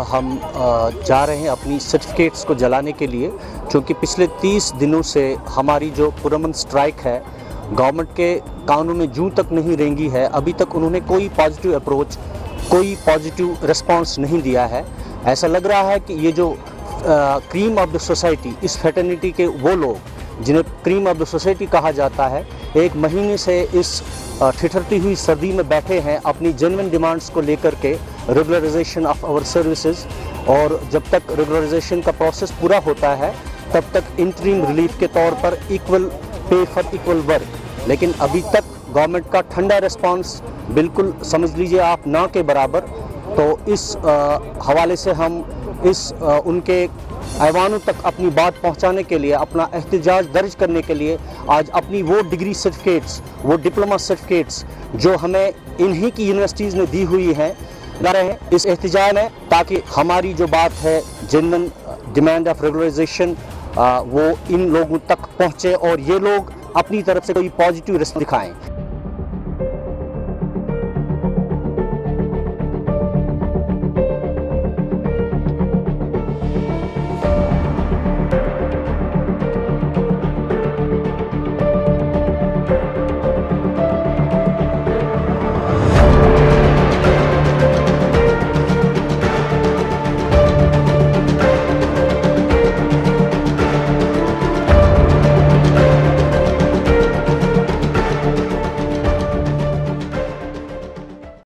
हम जा रहे हैं अपनी सर्टिफिकेट्स को जलाने के लिए, क्योंकि पिछले 30 दिनों से हमारी जो पुरअमन स्ट्राइक है गवर्नमेंट के कानों में जूं तक नहीं रेंगी है। अभी तक उन्होंने कोई पॉजिटिव अप्रोच, कोई पॉजिटिव रिस्पांस नहीं दिया है। ऐसा लग रहा है कि ये जो क्रीम ऑफ द सोसाइटी, इस फैटर्निटी के वो लोग जिन्हें क्रीम ऑफ द सोसाइटी कहा जाता है, एक महीने से इस ठिठुरती हुई सर्दी में बैठे हैं अपनी जेन्युइन डिमांड्स को लेकर के, रेगुलराइजेशन ऑफ आवर सर्विसेज। और जब तक रेगुलराइजेशन का प्रोसेस पूरा होता है तब तक इंटरिम रिलीफ के तौर पर equal pay for equal work. लेकिन अभी तक गवर्नमेंट का ठंडा रिस्पांस बिल्कुल समझ लीजिए आप ना के बराबर। तो इस हवाले से हम उनके ऐवानों तक अपनी बात पहुंचाने के लिए, अपना एहतजाज दर्ज करने के लिए आज अपनी वो डिग्री सर्टिफिकेट्स, वो डिप्लोमा सर्टिफिकेट्स जो हमें इन्हीं की यूनिवर्सिटीज़ ने दी हुई हैं, ला रहे हैं इस एहतजाज में, ताकि हमारी जो बात है जेन्युइन डिमांड ऑफ रेगुलराइजेशन वो इन लोगों तक पहुँचे और ये लोग अपनी तरफ से कोई पॉजिटिव रिस्पॉन्स दिखाएँ।